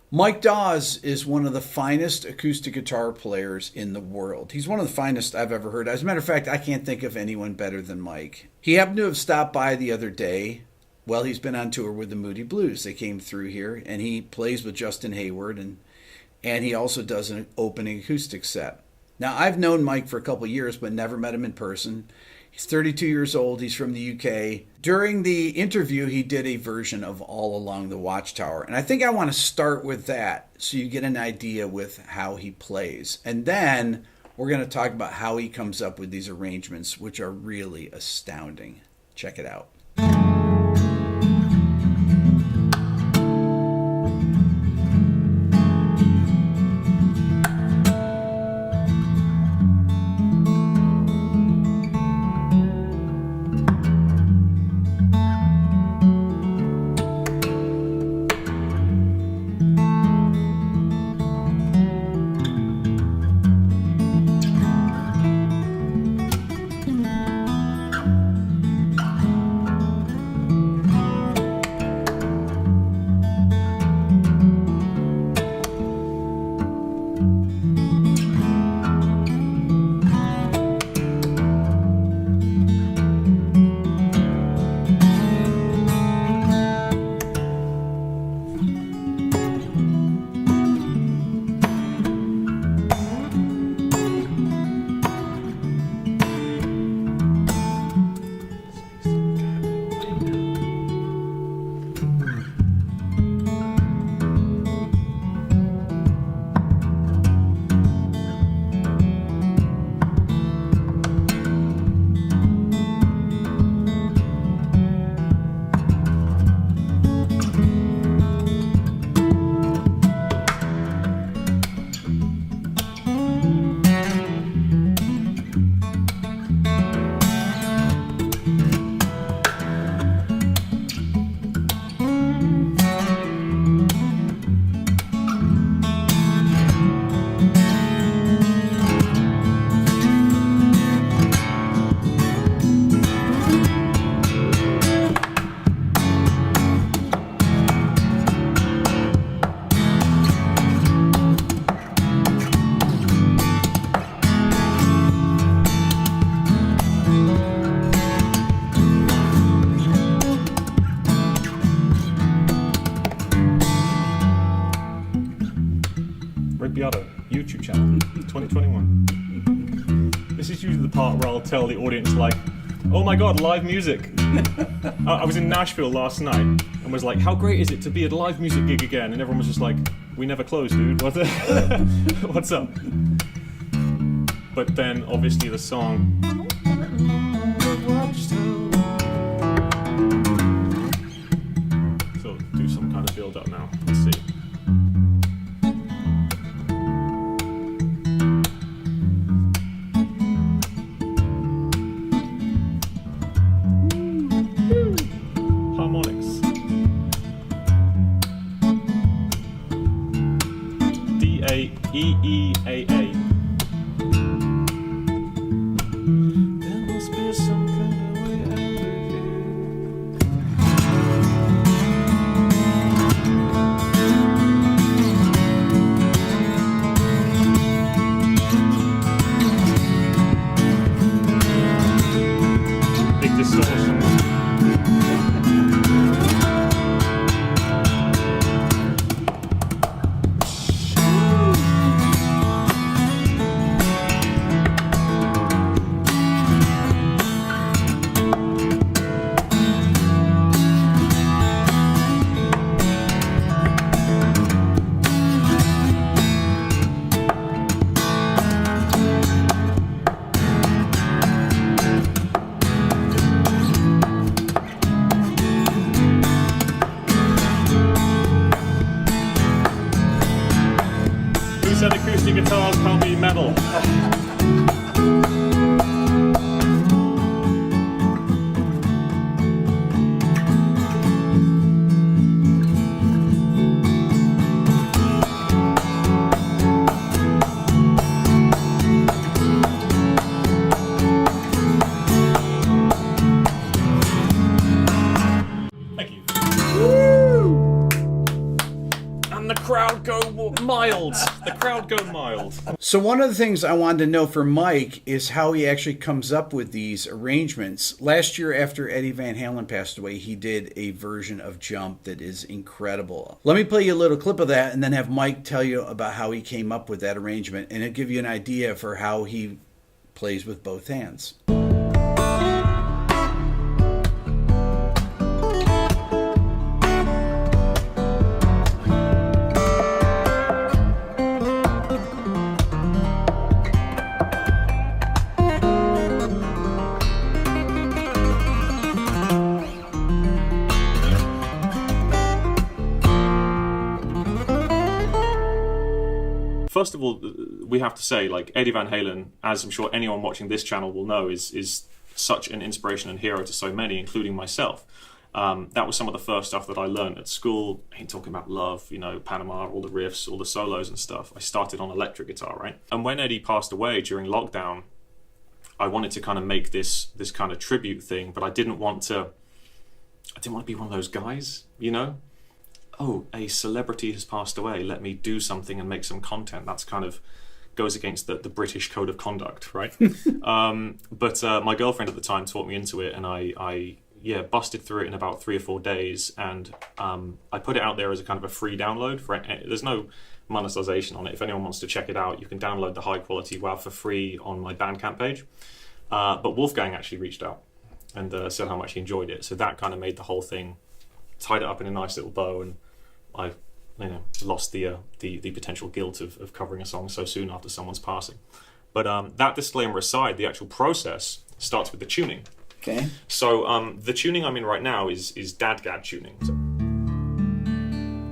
Mike Dawes is one of the finest acoustic guitar players in the world. He's one of the finest I've ever heard. As a matter of fact, I can't think of anyone better than Mike. He happened to have stopped by the other day. Well, he's been on tour with the Moody Blues. They came through here, and he plays with Justin Hayward, and he also does an opening acoustic set. Now, I've known Mike for a couple of years, but never met him in person. He's 32 years old. He's from the UK. During the interview, he did a version of All Along the Watchtower. And I think I want to start with that so you get an idea with how he plays. And then we're going to talk about how he comes up with these arrangements, which are really astounding. Check it out. YouTube channel, 2021. This is usually the part where I'll tell the audience, like, oh my god, live music. I was in Nashville last night and was like, how great is it to be at a live music gig again? And everyone was just like, we never close, dude. What's up? But then, obviously, the song. So, do some kind of build up now. Let's see. Harmonics. D-A-E-E-A-A. There must be some kind of way out of here. Big distortion. Who said acoustic guitars can't be metal? Thank you. Woo! And the crowd crowd go mild. The crowd go mild. So one of the things I wanted to know for Mike is how he actually comes up with these arrangements. Last year, after Eddie Van Halen passed away, he did a version of Jump that is incredible. Let me play you a little clip of that and then have Mike tell you about how he came up with that arrangement, and it'll give you an idea for how he plays with both hands. First of all, we have to say, like, Eddie Van Halen, as I'm sure anyone watching this channel will know, is such an inspiration and hero to so many, including myself. That was some of the first stuff that I learned at school. Talking about Love, you know, Panama, all the riffs, all the solos and stuff. I started on electric guitar, right? And when Eddie passed away during lockdown, I wanted to kind of make this kind of tribute thing, but I didn't want to be one of those guys, you know? Oh, a celebrity has passed away, let me do something and make some content. That's kind of goes against the British code of conduct, right? But my girlfriend at the time taught me into it, and I busted through it in about 3 or 4 days, and I put it out there as a kind of a free download. There's no monetization on it. If anyone wants to check it out, you can download the high quality WAV for free on my Bandcamp page. But Wolfgang actually reached out and said how much he enjoyed it. So that kind of made the whole thing, tied it up in a nice little bow, and I lost the potential guilt of covering a song so soon after someone's passing. But that disclaimer aside, the actual process starts with the tuning. Okay. So the tuning I'm in right now is DAD-GAD tuning. So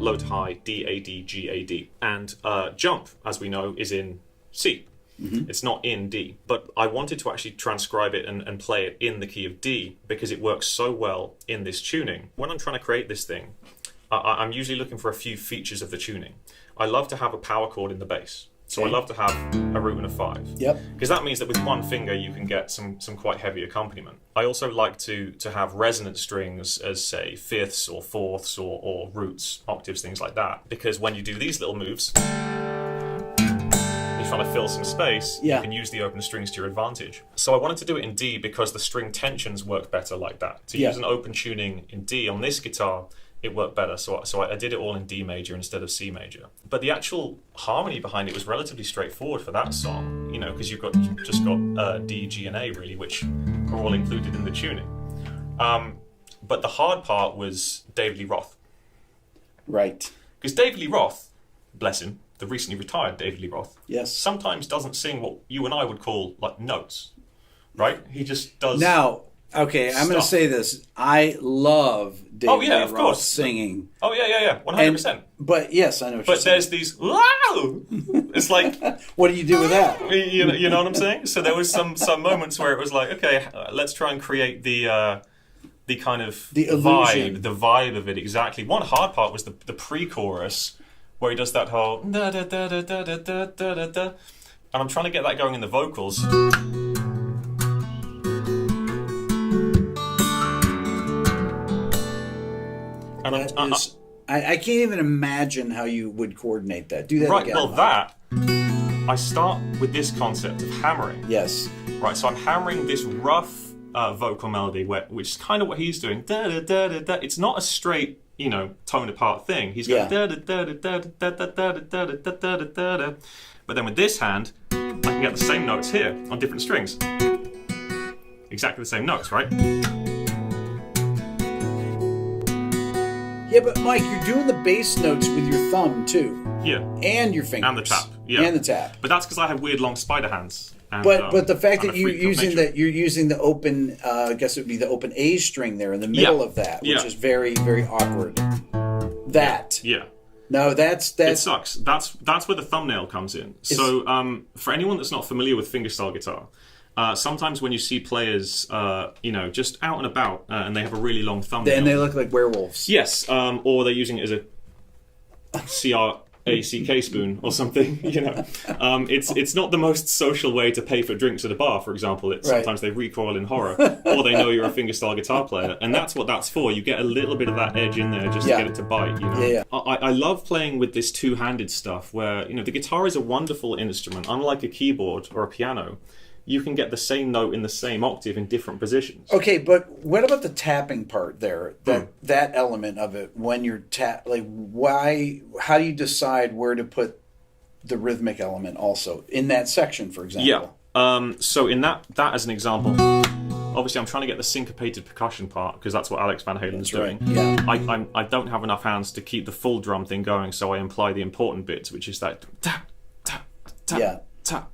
low to high, D, A, D, G, A, D. And Jump, as we know, is in C. Mm-hmm. It's not in D. But I wanted to actually transcribe it and play it in the key of D because it works so well in this tuning. When I'm trying to create this thing, I'm usually looking for a few features of the tuning. I love to have a power chord in the bass. So I love to have a root and a 5. Yep. Because that means that with one finger you can get some quite heavy accompaniment. I also like to have resonant strings as, say, fifths or fourths or roots, octaves, things like that. Because when you do these little moves, you're trying to fill some space, you can use the open strings to your advantage. So I wanted to do it in D because the string tensions work better like that. To use an open tuning in D on this guitar, it worked better, so I did it all in D major instead of C major. But the actual harmony behind it was relatively straightforward for that song, you know, because you've just got D, G, and A really, which are all included in the tuning. But the hard part was David Lee Roth. Right. Because David Lee Roth, bless him, the recently retired David Lee Roth, sometimes doesn't sing what you and I would call like notes, right? He just does. Now, okay, I'm going to say this. I love David Lee Roth singing. Oh, yeah, 100%. But yes, I know what you're saying. But there's these, wow! It's like... What do you do with that? You know what I'm saying? So there was some moments where it was like, okay, let's try and create the kind of the illusion. The vibe of it, exactly. One hard part was the pre-chorus, where he does that whole da-da-da-da-da-da-da-da-da. And I'm trying to get that going in the vocals. And I can't even imagine how you would coordinate that. Do that again. Right, well, I start with this concept of hammering. Yes. Right, so I'm hammering this rough vocal melody, which is kind of what he's doing. Da, da, da, da, da. It's not a straight, tone apart thing. He's going da, da, da, da, da, da, da, da, da, da, da, da, da, da. But then with this hand, I can get the same notes here on different strings. Exactly the same notes, right? Yeah, but Mike, you're doing the bass notes with your thumb too. Yeah. And your fingers. And the tap. Yeah. And the tap. But that's because I have weird long spider hands. And, but the fact that you're using the open, I guess it would be the open A string there in the middle of that, which is very, very awkward. That. Yeah. No, that's it sucks. That's where the thumbnail comes in. So for anyone that's not familiar with fingerstyle guitar, sometimes when you see players, just out and about, and they have a really long thumbnail, and they look like werewolves. Yes, or they're using it as a a CK spoon or something, you know. It's not the most social way to pay for drinks at a bar, for example. Sometimes they recoil in horror, or they know you're a fingerstyle guitar player, and that's what that's for. You get a little bit of that edge in there just to get it to bite, you know. Yeah. I love playing with this two-handed stuff where, you know, the guitar is a wonderful instrument. Unlike a keyboard or a piano, you can get the same note in the same octave in different positions. Okay, but what about the tapping part there? That element of it when you're why? How do you decide where to put the rhythmic element also in that section, for example? Yeah. So in that as an example, obviously I'm trying to get the syncopated percussion part because that's what Alex Van Halen's doing. Right. Yeah. I don't have enough hands to keep the full drum thing going, so I imply the important bits, which is that tap tap tap tap.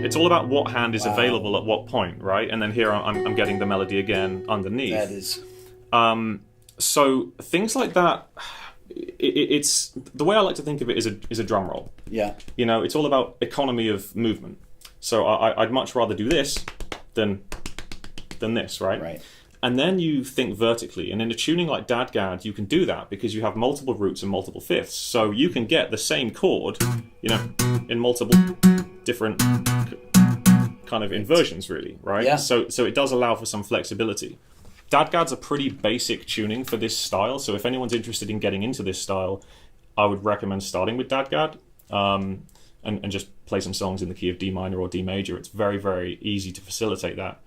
It's all about what hand is available at what point, right? And then here I'm getting the melody again underneath. That is. So things like that. It's the way I like to think of it is a drum roll. Yeah. You know, it's all about economy of movement. So I'd much rather do this than this, right? Right. And then you think vertically, and in a tuning like Dadgad, you can do that because you have multiple roots and multiple fifths. So you can get the same chord, you know, in multiple different kind of inversions, really, right? Yeah. So it does allow for some flexibility. Dadgad's a pretty basic tuning for this style, so if anyone's interested in getting into this style, I would recommend starting with Dadgad and just play some songs in the key of D minor or D major. It's very, very easy to facilitate that.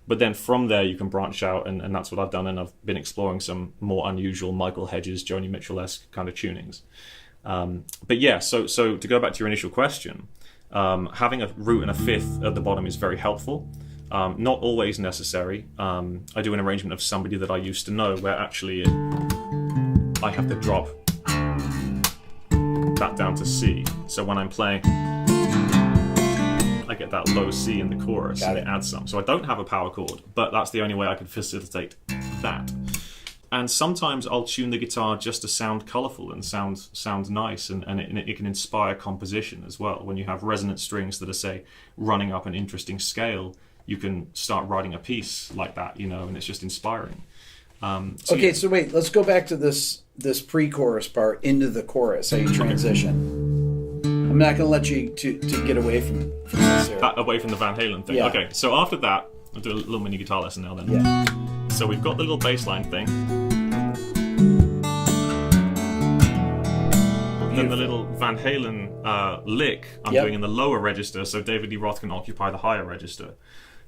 But then from there you can branch out, and that's what I've done, and I've been exploring some more unusual Michael Hedges, Joni Mitchell-esque kind of tunings. But yeah, so to go back to your initial question, having a root and a fifth at the bottom is very helpful. Not always necessary. I do an arrangement of Somebody That I Used to Know where actually I have to drop that down to C. So when I'm playing, I get that low C in the chorus and it adds some. So I don't have a power chord, but that's the only way I can facilitate that. And sometimes I'll tune the guitar just to sound colourful and sound nice, and it can inspire composition as well. When you have resonant strings that are, say, running up an interesting scale, you can start writing a piece like that, you know, and it's just inspiring. So wait, let's go back to this pre-chorus part into the chorus, how you transition. I'm not going to let you to get away from this here. Away from the Van Halen thing. Yeah. Okay, so after that, I'll do a little mini guitar lesson now then. Yeah. So we've got the little bass line thing. Then the little Van Halen lick I'm doing in the lower register, so David Lee Roth can occupy the higher register.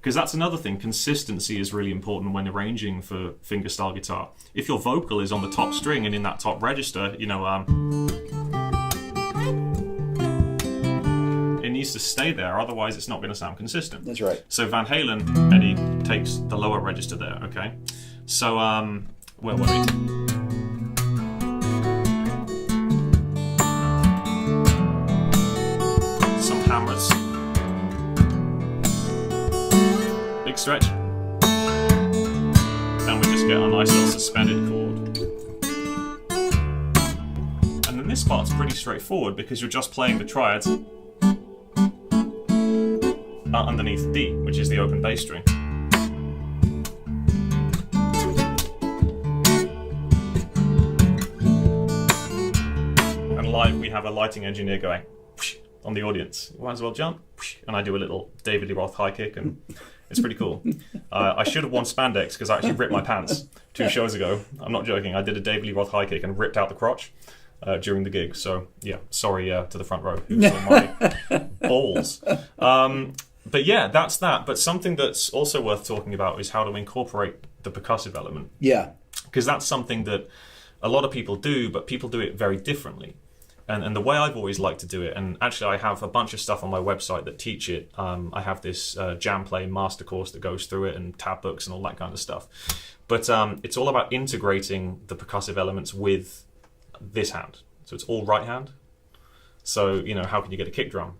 Because that's another thing, consistency is really important when arranging for fingerstyle guitar. If your vocal is on the top string and in that top register, you know, it needs to stay there, otherwise it's not going to sound consistent. That's right. So Van Halen, Eddie takes the lower register there, okay? So, where were we? Some hammers. Big stretch. And we just get a nice little suspended chord. And then this part's pretty straightforward because you're just playing the triads underneath D, which is the open bass string. And live we have a lighting engineer going on the audience. You might as well jump. And I do a little David Lee Roth high kick, and it's pretty cool. I should have worn spandex because I actually ripped my pants 2 shows ago. I'm not joking. I did a David Lee Roth high kick and ripped out the crotch during the gig. So yeah, sorry to the front row who saw my balls. But yeah, that's that. But something that's also worth talking about is how to incorporate the percussive element. Yeah. Because that's something that a lot of people do, but people do it very differently. And the way I've always liked to do it, and actually I have a bunch of stuff on my website that teach it. I have this jam play master course that goes through it, and tab books and all that kind of stuff. But it's all about integrating the percussive elements with this hand. So it's all right hand. So, you know, how can you get a kick drum?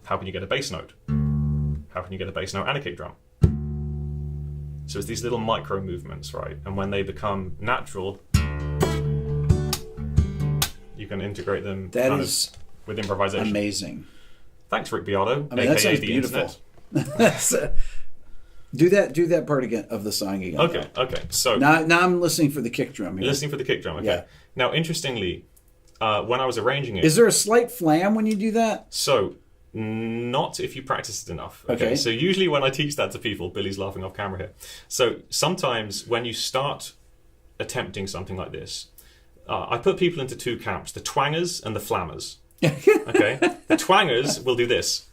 How can you get a bass note? How can you get a bass note and a kick drum? So it's these little micro movements, right? And when they become natural, you can integrate them with improvisation. Amazing. Thanks, Rick Beato, aka that sounds the beautiful. Internet. Do that part again of the song again. Okay. So now I'm listening for the kick drum here. Listening for the kick drum. Okay. Yeah. Now, interestingly, when I was arranging it, Is there a slight flam when you do that? so not if you practice it enough. Okay. So usually when I teach that to people, Billy's laughing off camera here. So sometimes when you start attempting something like this, I put people into two camps: the twangers and the flammers. Okay. The twangers will do this.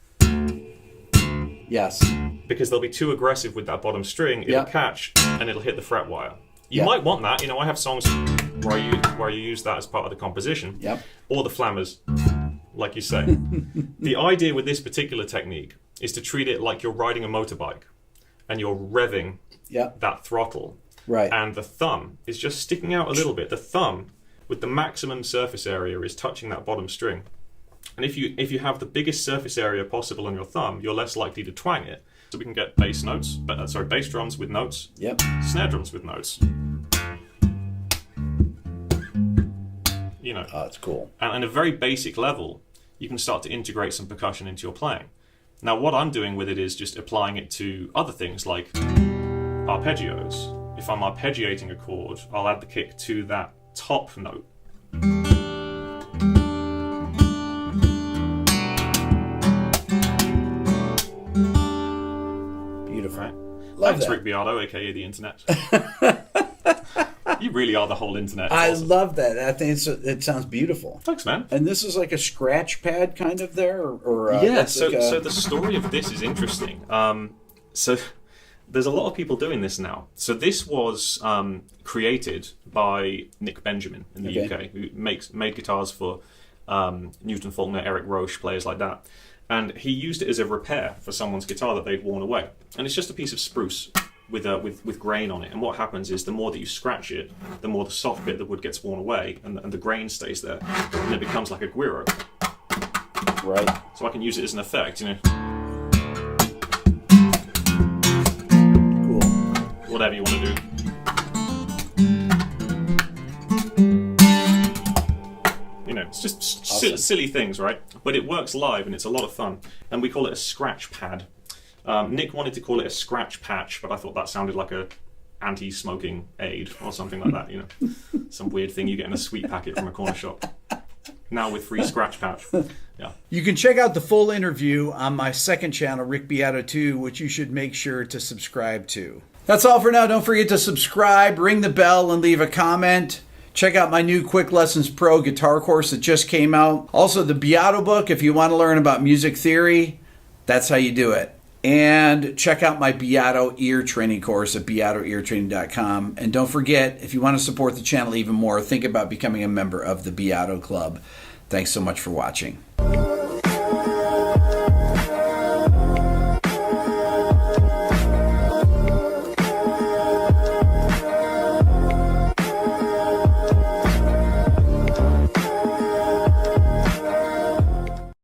Yes. Because they'll be too aggressive with that bottom string, it'll catch and it'll hit the fret wire. You might want that. I have songs where you use that as part of the composition. Yep. Or the flammers, like you say. The idea with this particular technique is to treat it like you're riding a motorbike and you're revving that throttle. Right. And the thumb is just sticking out a little bit. The thumb, with the maximum surface area, is touching that bottom string. And if you have the biggest surface area possible on your thumb, you're less likely to twang it. So we can get bass drums with notes. Yep. Snare drums with notes. Oh, that's cool. And at a very basic level, you can start to integrate some percussion into your playing. Now, what I'm doing with it is just applying it to other things like arpeggios. If I'm arpeggiating a chord, I'll add the kick to that top note. Beautiful. Thanks, Rick Beato, aka the internet. You really are the whole internet. I love that. I think it sounds beautiful. Thanks, man. And this is like a scratch pad kind of there? So the story of this is interesting. So there's a lot of people doing this now. So this was created by Nick Benjamin in the UK, who made guitars for Newton Faulkner, Eric Roche, players like that. And he used it as a repair for someone's guitar that they'd worn away. And it's just a piece of spruce with grain on it. And what happens is the more that you scratch it, the more the soft bit of the wood gets worn away and the grain stays there. And it becomes like a guiro. Right. So I can use it as an effect, Cool. Whatever you want to do. It's just awesome. silly things, right? But it works live and it's a lot of fun. And we call it a scratch pad. Nick wanted to call it a scratch patch, but I thought that sounded like a anti-smoking aid or something like that, Some weird thing you get in a sweet packet from a corner shop. Now with free scratch patch. Yeah. You can check out the full interview on my second channel, Rick Beato 2, which you should make sure to subscribe to. That's all for now. Don't forget to subscribe, ring the bell, and leave a comment. Check out my new Quick Lessons Pro guitar course that just came out. Also, the Beato book, if you want to learn about music theory, that's how you do it. And check out my Beato ear training course at beatoeartraining.com. And don't forget, if you want to support the channel even more, think about becoming a member of the Beato Club. Thanks so much for watching.